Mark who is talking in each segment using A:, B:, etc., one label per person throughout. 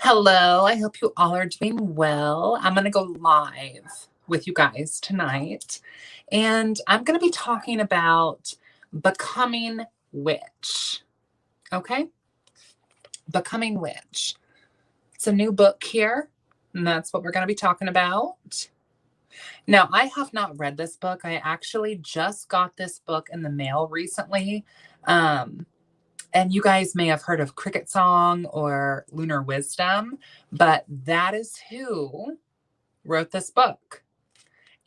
A: Hello, I hope you all are doing well. I'm going to go live with you guys tonight, and I'm going to be talking about Becoming Witch. Okay? Becoming Witch. It's a new book here, and that's what we're going to be talking about. Now, I have not read this book. I actually just got this book in the mail recently. And you guys may have heard of Cricket Song or Lunar Wisdom, but that is who wrote this book.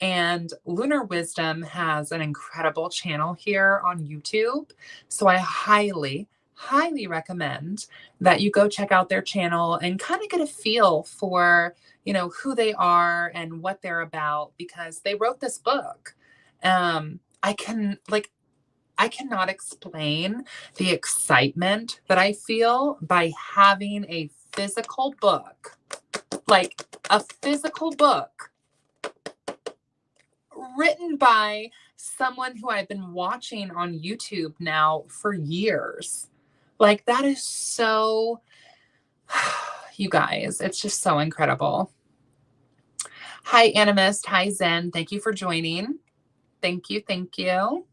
A: And Lunar Wisdom has an incredible channel here on YouTube. So I highly, highly recommend that you go check out their channel and kind of get a feel for, who they are and what they're about, because they wrote this book. I cannot explain the excitement that I feel by having a physical book, like a physical book written by someone who I've been watching on YouTube now for years. Like, that is so, you guys, it's just so incredible. Hi, Animist. Hi, Zen. Thank you for joining. Thank you. Thank you.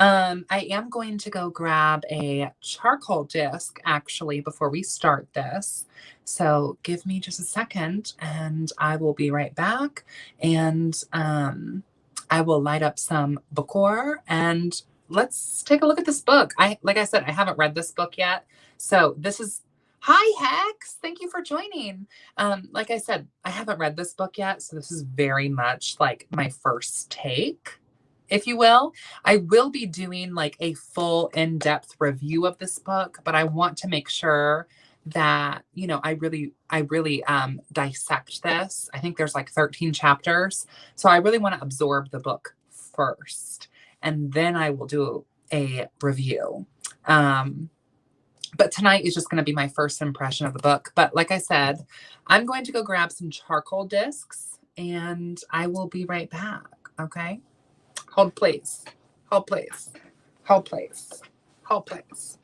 A: I am going to go grab a charcoal disc actually before we start this. So give me just a second and I will be right back. And I will light up some Bacor and let's take a look at this book. Like I said, I haven't read this book yet. So this is, hi Hex, thank you for joining. Like I said, I haven't read this book yet. So this is very much like my first take, if you will. I will be doing like a full in-depth review of this book, but I want to make sure that, I really dissect this. I think there's like 13 chapters. So I really want to absorb the book first, and then I will do a review. But tonight is just going to be my first impression of the book. But like I said, I'm going to go grab some charcoal discs and I will be right back. Okay. Hold, please. Hold, please. Hold, please. Hold, please.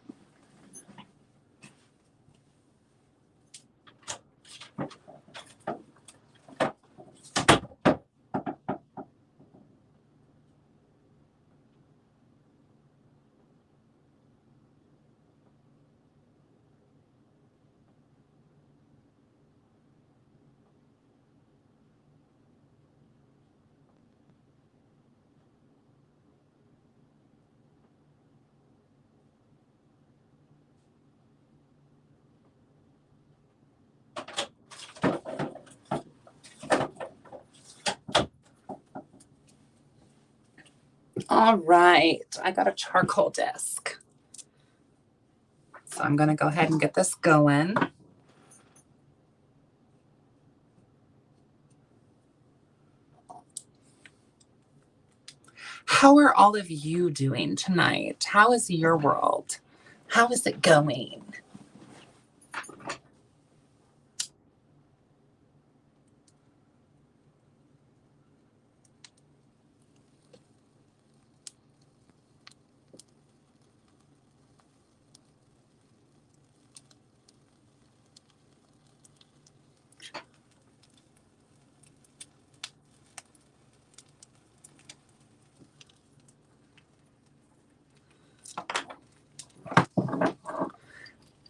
A: All right, I got a charcoal disc. So I'm going to go ahead and get this going. How are all of you doing tonight? How is your world? How is it going?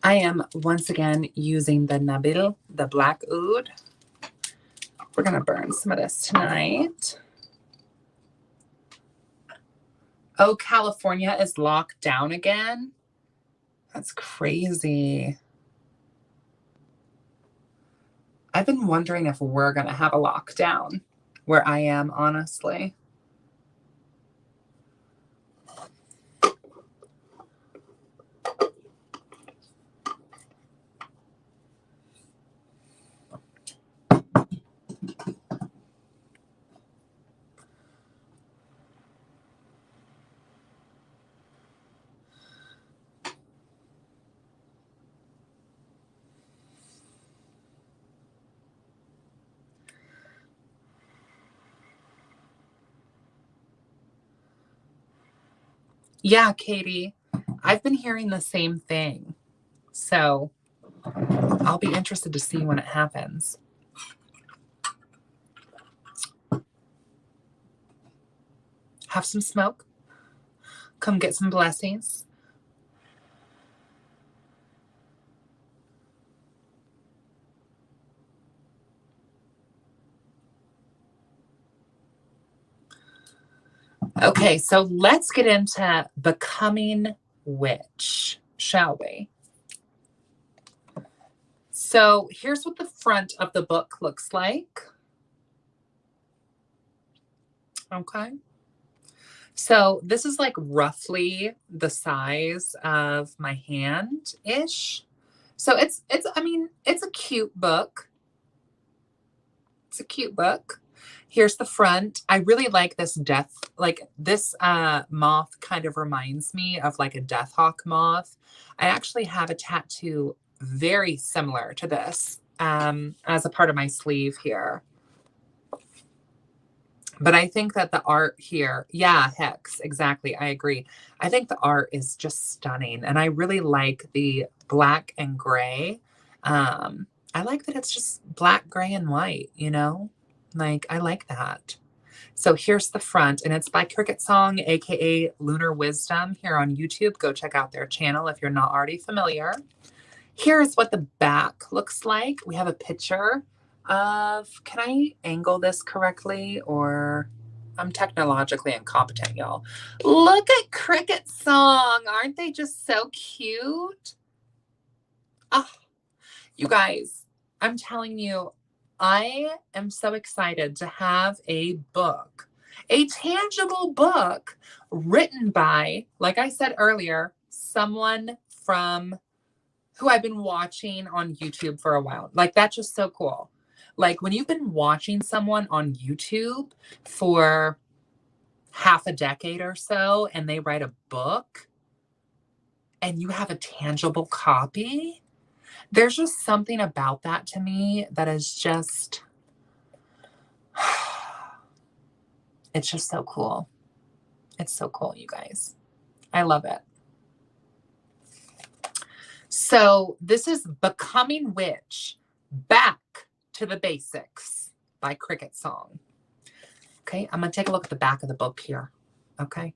A: I am once again using the Nabil, the black oud. We're going to burn some of this tonight. Oh, California is locked down again? That's crazy. I've been wondering if we're going to have a lockdown where I am, honestly. Yeah, Katie, I've been hearing the same thing. So I'll be interested to see when it happens. Have some smoke. Come get some blessings. Okay, so let's get into becoming witch, shall we? So here's what the front of the book looks like. Okay. So this is like roughly the size of my hand-ish. So I mean, it's a cute book. It's a cute book. Here's the front. I really like this moth kind of reminds me of like a death hawk moth. I actually have a tattoo very similar to this as a part of my sleeve here. But I think that the art here, yeah, Hex, exactly. I agree. I think the art is just stunning. And I really like the black and gray. I like that it's just black, gray, and white, you know? Like, I like that. So here's the front, and it's by Cricket Song, aka Lunar Wisdom, here on YouTube. Go check out their channel if you're not already familiar. Here's what the back looks like. We have a picture of, can I angle this correctly? Or I'm technologically incompetent, y'all. Look at Cricket Song. Aren't they just so cute? Oh, you guys, I'm telling you, I am so excited to have a book, a tangible book written by, like I said earlier, someone from who I've been watching on YouTube for a while. Like, that's just so cool. Like, when you've been watching someone on YouTube for half a decade or so and they write a book and you have a tangible copy, there's just something about that to me that is just, it's just so cool. It's so cool, you guys. I love it. So this is Becoming Witch, Back to the Basics by Cricket Song. Okay, I'm going to take a look at the back of the book here. Okay,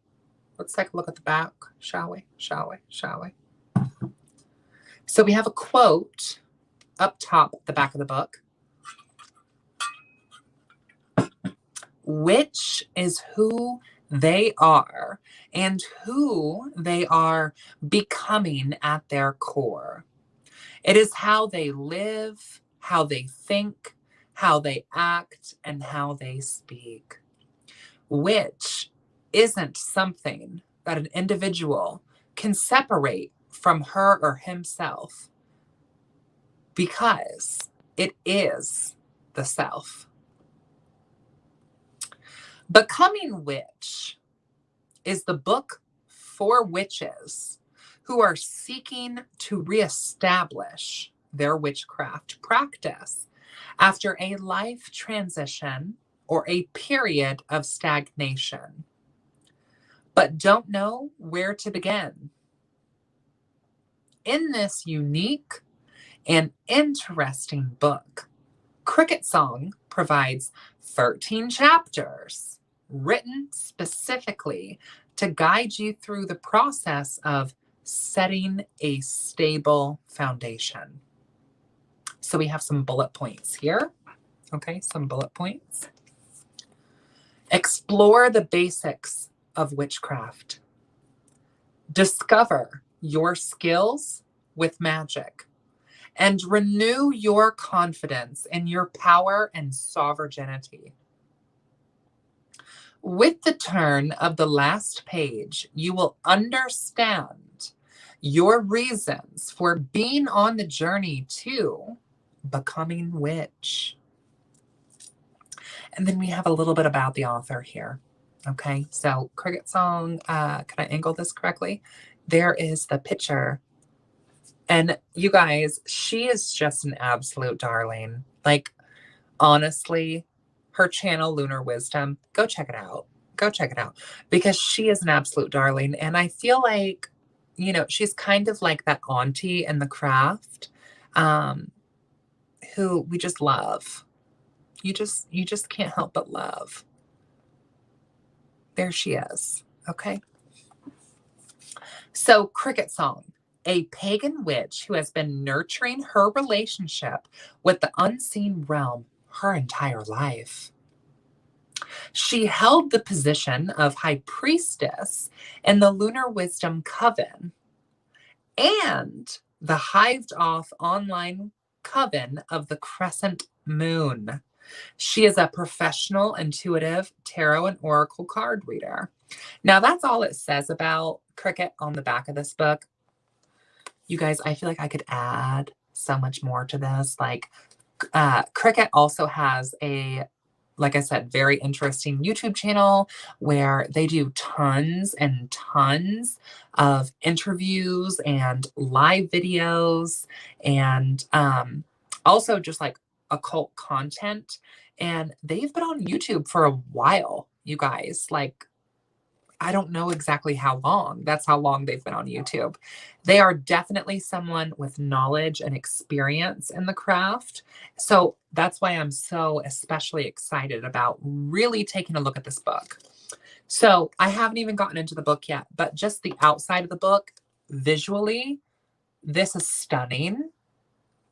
A: let's take a look at the back, shall we? Shall we? Shall we? So we have a quote up top at the back of the book. Which is who they are and who they are becoming at their core. It is how they live, how they think, how they act, and how they speak. Which isn't something that an individual can separate from her or himself, because it is the self. Becoming Witch is the book for witches who are seeking to reestablish their witchcraft practice after a life transition or a period of stagnation, but don't know where to begin. In this unique and interesting book, Cricket Song provides 13 chapters written specifically to guide you through the process of setting a stable foundation. So we have some bullet points here. Okay, some bullet points. Explore the basics of witchcraft. Discover your skills with magic and renew your confidence in your power and sovereignty. With the turn of the last page, you will understand your reasons for being on the journey to becoming witch. And then we have a little bit about the author here. Okay, so Cricket Song, can I angle this correctly? There is the picture. And you guys, she is just an absolute darling. Like, honestly, her channel, Lunar Wisdom, go check it out. Go check it out. Because she is an absolute darling. And I feel like, you know, she's kind of like that auntie in the craft. um, who we just love. You just can't help but love. There she is. Okay. So, Cricket Song, a pagan witch who has been nurturing her relationship with the unseen realm her entire life. She held the position of high priestess in the Lunar Wisdom Coven and the hived off online coven of the Crescent Moon. She is a professional, intuitive tarot and oracle card reader. Now, that's all it says about Cricket on the back of this book. You guys, I feel like I could add so much more to this. Like, Cricket also has a, like I said, very interesting YouTube channel where they do tons and tons of interviews and live videos and also just like occult content. And they've been on YouTube for a while, you guys. Like, I don't know exactly how long. That's how long they've been on YouTube. They are definitely someone with knowledge and experience in the craft. So that's why I'm so especially excited about really taking a look at this book. So I haven't even gotten into the book yet, but just the outside of the book, visually, this is stunning.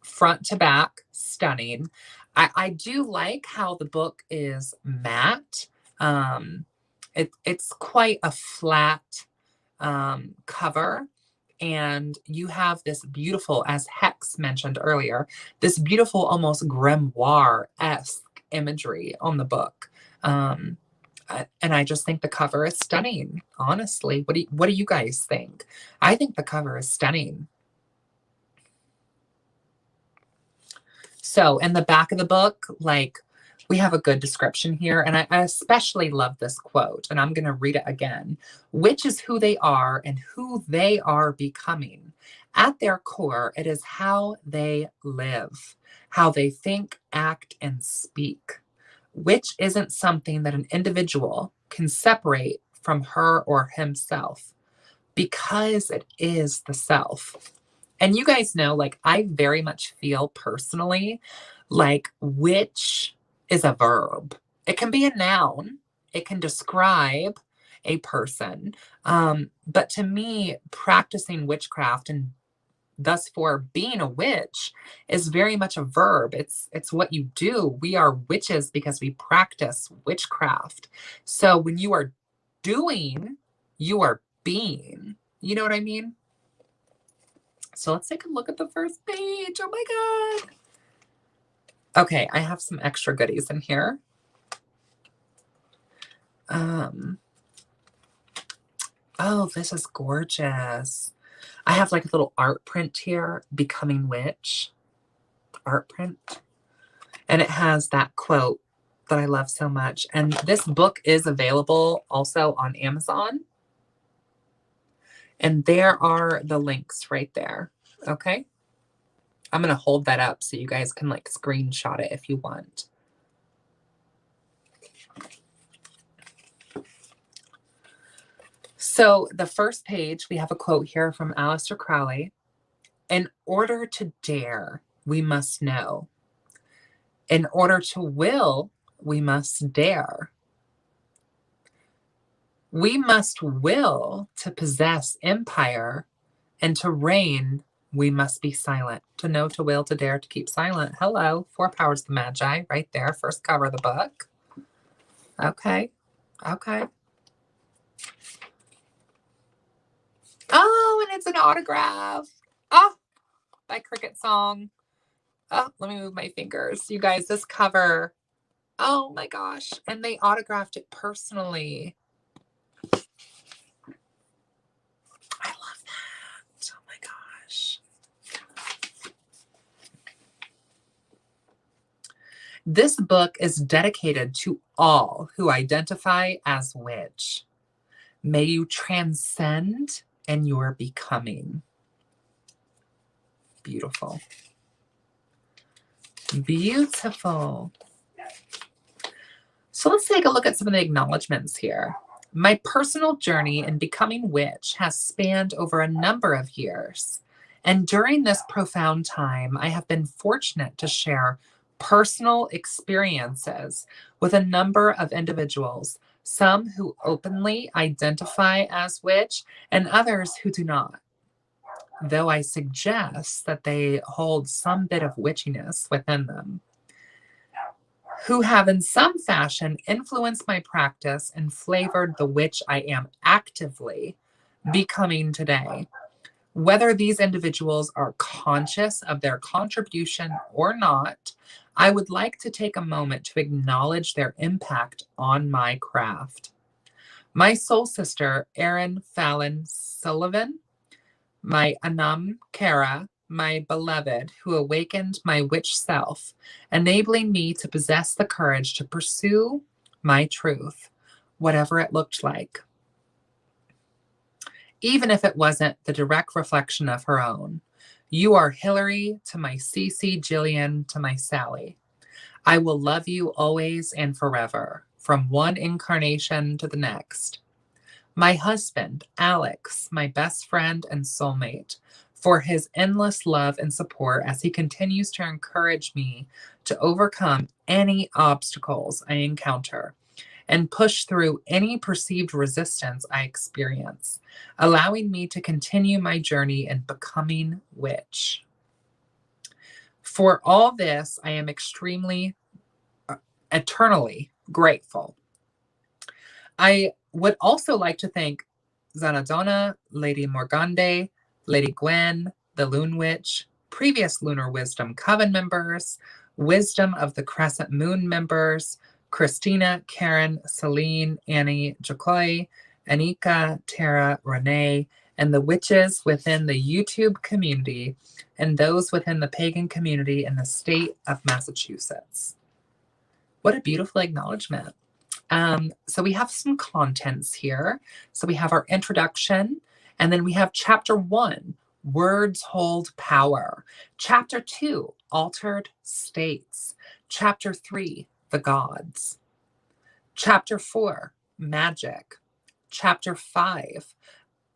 A: Front to back, stunning. I do like how the book is matte. It's quite a flat cover. And you have this beautiful, as Hex mentioned earlier, this beautiful, almost grimoire-esque imagery on the book. And I just think the cover is stunning, honestly. What do you guys think? I think the cover is stunning. So in the back of the book, like, we have a good description here. And I especially love this quote, and I'm going to read it again. Which is who they are and who they are becoming. At their core, it is how they live, how they think, act, and speak. Which isn't something that an individual can separate from her or himself, because it is the self. And you guys know, like, I very much feel personally like which is a verb. It can be a noun. It can describe a person. But to me, practicing witchcraft and thus for being a witch is very much a verb. It's what you do. We are witches because we practice witchcraft. So when you are doing, you are being. You know what I mean? So let's take a look at the first page. Oh my God. Okay, I have some extra goodies in here. Oh, this is gorgeous. I have like a little art print here, Becoming Witch art print. And it has that quote that I love so much. And this book is available also on Amazon. And there are the links right there. Okay. I'm going to hold that up so you guys can like screenshot it if you want. So the first page, we have a quote here from Aleister Crowley. In order to dare, we must know. In order to will, we must dare. We must will to possess empire, and to reign, we must be silent. To know, to will, to dare, to keep silent. Hello, Four Powers of the Magi, right there, first cover of the book. Okay, okay. Oh, and it's an autograph. Oh, by Cricket Song. Oh, let me move my fingers. You guys, this cover. Oh my gosh. And they autographed it personally. I love that. Oh my gosh. This book is dedicated to all who identify as witch. May you transcend in your becoming. Beautiful. Beautiful. So let's take a look at some of the acknowledgements here. My personal journey in becoming witch has spanned over a number of years. And during this profound time, I have been fortunate to share personal experiences with a number of individuals, some who openly identify as witch and others who do not, though I suggest that they hold some bit of witchiness within them, who have in some fashion influenced my practice and flavored the witch I am actively becoming today. Whether these individuals are conscious of their contribution or not, I would like to take a moment to acknowledge their impact on my craft. My soul sister, Erin Fallon Sullivan, my Anam Kara, my beloved, who awakened my witch self, enabling me to possess the courage to pursue my truth, whatever it looked like, even if it wasn't the direct reflection of her own. You are Hillary to my Cece, Jillian to my Sally. I will love you always and forever, from one incarnation to the next. My husband, Alex, my best friend and soulmate, for his endless love and support as he continues to encourage me to overcome any obstacles I encounter and push through any perceived resistance I experience, allowing me to continue my journey in becoming witch. For all this, I am extremely, eternally grateful. I would also like to thank Zanadonna, Lady Morgande, Lady Gwen, the Loon Witch, previous Lunar Wisdom Coven members, Wisdom of the Crescent Moon members, Christina, Karen, Celine, Annie, Jokoy, Anika, Tara, Renee, and the witches within the YouTube community and those within the pagan community in the state of Massachusetts. What a beautiful acknowledgement. So we have some contents here. So we have our introduction, and then we have chapter 1, words hold power. Chapter 2, altered states. Chapter 3, the gods. Chapter 4, magic. Chapter 5,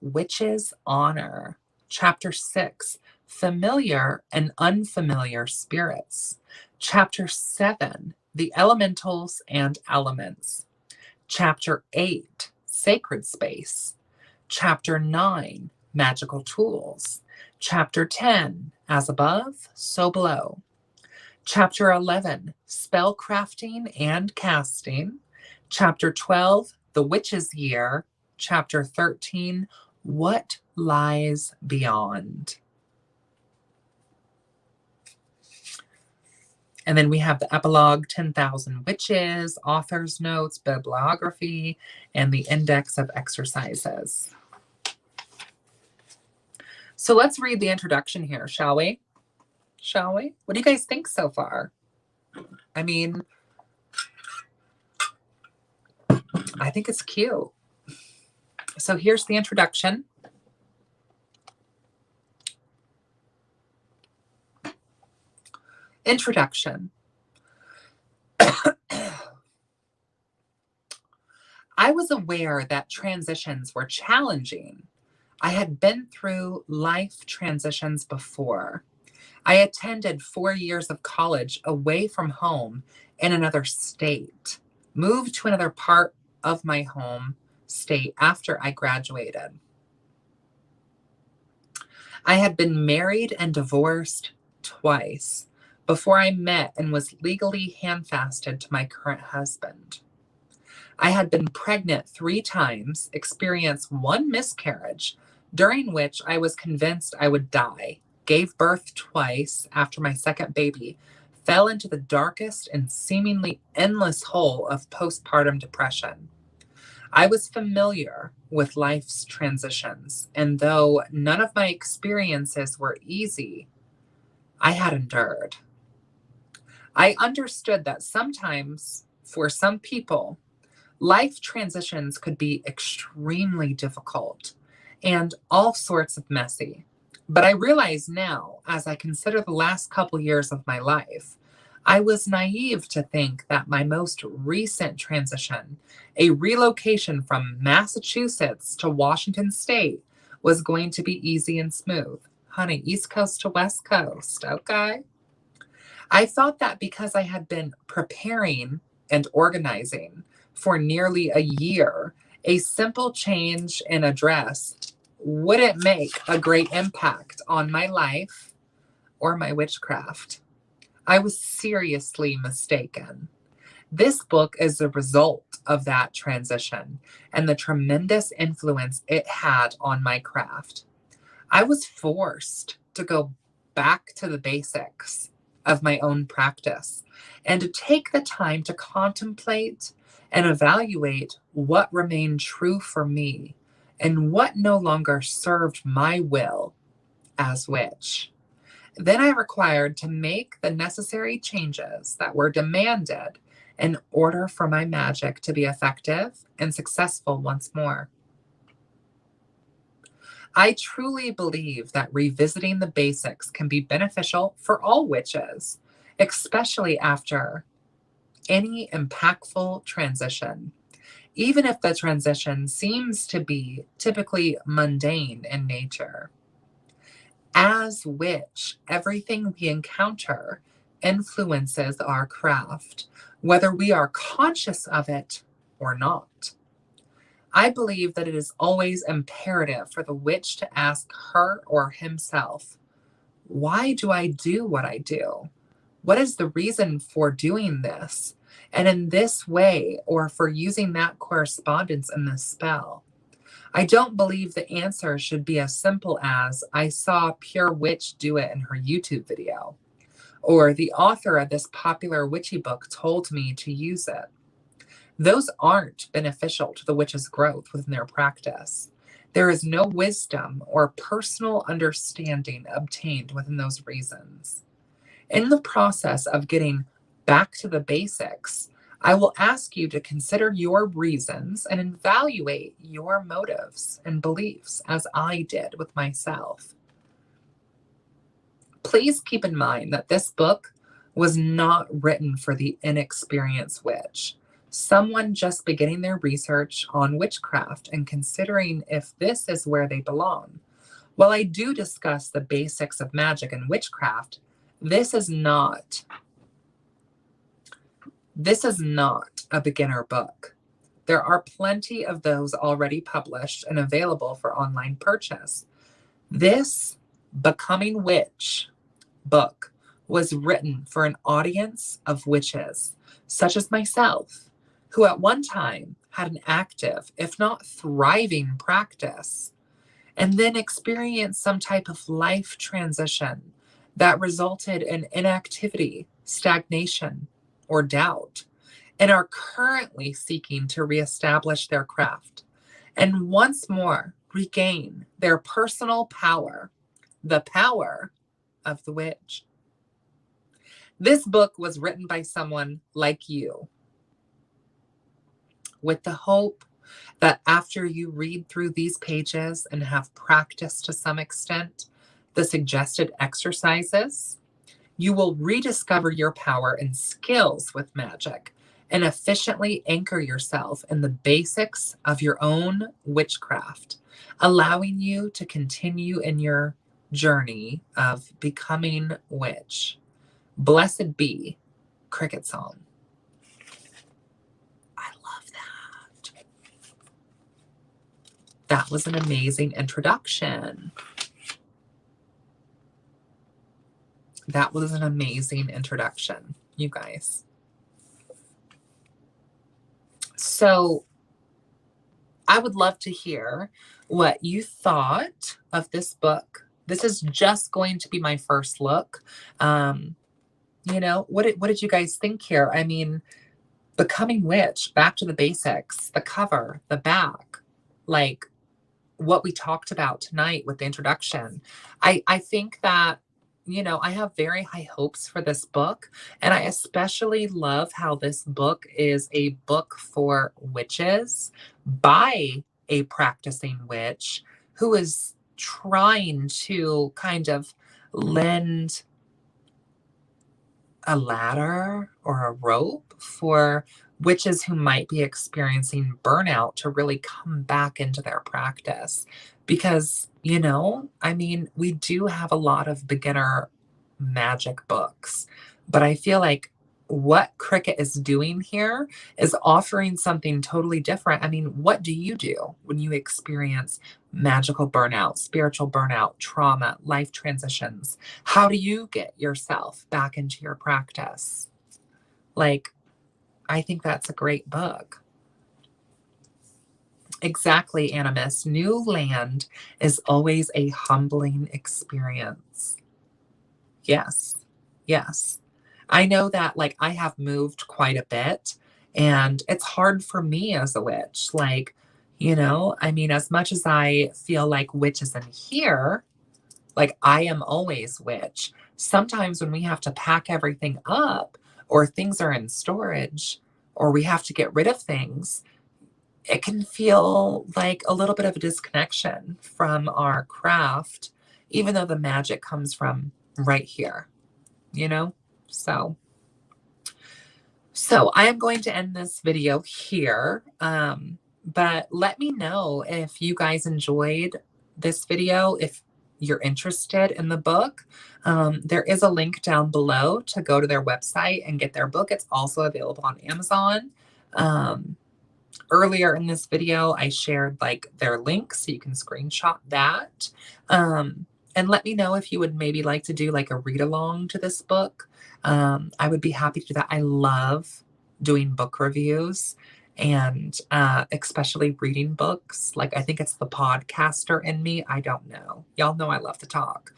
A: witches' honor. Chapter 6, familiar and unfamiliar spirits. Chapter 7, the elementals and elements. Chapter 8, sacred space. Chapter 9, magical tools. Chapter 10, as above, so below. Chapter 11, spell crafting and casting. Chapter 12, the witch's year. Chapter 13, what lies beyond. And then we have the epilogue, 10,000 Witches, author's notes, bibliography, and the index of exercises. So let's read the introduction here, shall we? Shall we? What do you guys think so far? I mean, I think it's cute. So here's the introduction. Introduction. I was aware that transitions were challenging. I had been through life transitions before. I attended 4 years of college away from home in another state, moved to another part of my home state after I graduated. I had been married and divorced twice before I met and was legally handfasted to my current husband. I had been pregnant 3 times, experienced 1 miscarriage, during which I was convinced I would die, gave birth twice after my second baby, fell into the darkest and seemingly endless hole of postpartum depression. I was familiar with life's transitions, and though none of my experiences were easy, I had endured. I understood that sometimes, for some people, life transitions could be extremely difficult and all sorts of messy. But I realize now, as I consider the last couple years of my life, I was naive to think that my most recent transition, a relocation from Massachusetts to Washington State, was going to be easy and smooth. Honey, East Coast to West Coast, okay? I thought that because I had been preparing and organizing for nearly a year, a simple change in address wouldn't make a great impact on my life or my witchcraft. I was seriously mistaken. This book is a result of that transition and the tremendous influence it had on my craft. I was forced to go back to the basics of my own practice and to take the time to contemplate and evaluate what remained true for me and what no longer served my will as witch. Then I required to make the necessary changes that were demanded in order for my magic to be effective and successful once more. I truly believe that revisiting the basics can be beneficial for all witches, especially after any impactful transition, even if the transition seems to be typically mundane in nature. As witch, everything we encounter influences our craft, whether we are conscious of it or not. I believe that it is always imperative for the witch to ask her or himself, why do I do what I do? What is the reason for doing this? And in this way, or for using that correspondence in this spell. I don't believe the answer should be as simple as, I saw Pure Witch do it in her YouTube video, or the author of this popular witchy book told me to use it. Those aren't beneficial to the witch's growth within their practice. There is no wisdom or personal understanding obtained within those reasons. In the process of getting back to the basics, I will ask you to consider your reasons and evaluate your motives and beliefs as I did with myself. Please keep in mind that this book was not written for the inexperienced witch, someone just beginning their research on witchcraft and considering if this is where they belong. While I do discuss the basics of magic and witchcraft, this is not a beginner book. There are plenty of those already published and available for online purchase. This Becoming Witch book was written for an audience of witches, such as myself, who at one time had an active, if not thriving, practice, and then experienced some type of life transition that resulted in inactivity, stagnation, or doubt, and are currently seeking to reestablish their craft and once more regain their personal power, the power of the witch. This book was written by someone like you, with the hope that after you read through these pages and have practiced to some extent the suggested exercises, you will rediscover your power and skills with magic and efficiently anchor yourself in the basics of your own witchcraft, allowing you to continue in your journey of becoming witch. Blessed be Cricket Song. I love that. That was an amazing introduction. That was an amazing introduction, you guys. So I would love to hear what you thought of this book. This is just going to be my first look. What did you guys think here? I mean, Becoming Witch, back to the basics, the cover, the back, like what we talked about tonight with the introduction. I think that, I have very high hopes for this book. And I especially love how this book is a book for witches by a practicing witch who is trying to kind of lend a ladder or a rope for witches who might be experiencing burnout to really come back into their practice. because, you know, I mean, we do have a lot of beginner magic books, but I feel like what Cricket is doing here is offering something totally different. I mean, what do you do when you experience magical burnout, spiritual burnout, trauma, life transitions? How do you get yourself back into your practice? Like, I think that's a great book. Exactly, Animus. New land is always a humbling experience. Yes. Yes. I know that, like, I have moved quite a bit, and it's hard for me as a witch. Like, you know, I mean, as much as I feel like witch is in here, like, I am always witch. Sometimes when we have to pack everything up, or things are in storage, or we have to get rid of things, it can feel like a little bit of a disconnection from our craft, even though the magic comes from right here, you know? So, so I am going to end this video here. But let me know if you guys enjoyed this video, if you're interested in the book. There is a link down below to go to their website and get their book. It's also available on Amazon. Um, Earlier in this video, I shared like their link so you can screenshot that. And let me know if you would maybe like to do like a read along to this book. I would be happy to do that. I love doing book reviews and especially reading books. Like, I think it's the podcaster in me. I don't know. Y'all know I love to talk.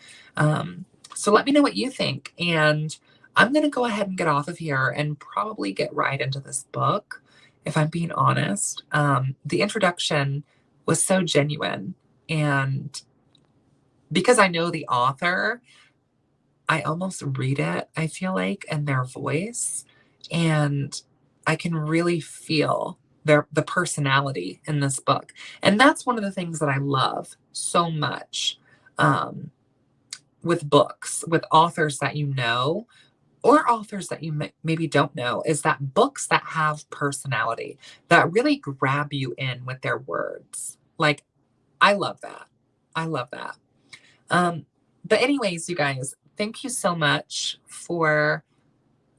A: So let me know what you think. And I'm going to go ahead and get off of here and probably get right into this book. If I'm being honest, the introduction was so genuine. And because I know the author, I almost read it, I feel like, in their voice. And I can really feel the personality in this book. And that's one of the things that I love so much um, with books, with authors that you know, or authors that you maybe don't know, is that books that have personality, that really grab you in with their words. Like, I love that. I love that. Um, but anyways, you guys, thank you so much for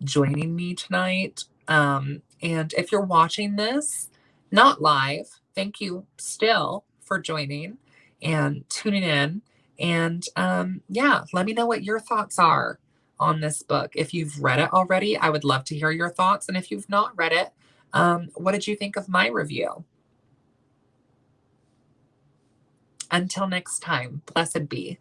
A: joining me tonight. And if you're watching this, not live, thank you still for joining and tuning in. And yeah, let me know what your thoughts are on this book. If you've read it already, I would love to hear your thoughts. And if you've not read it, what did you think of my review? Until next time, blessed be.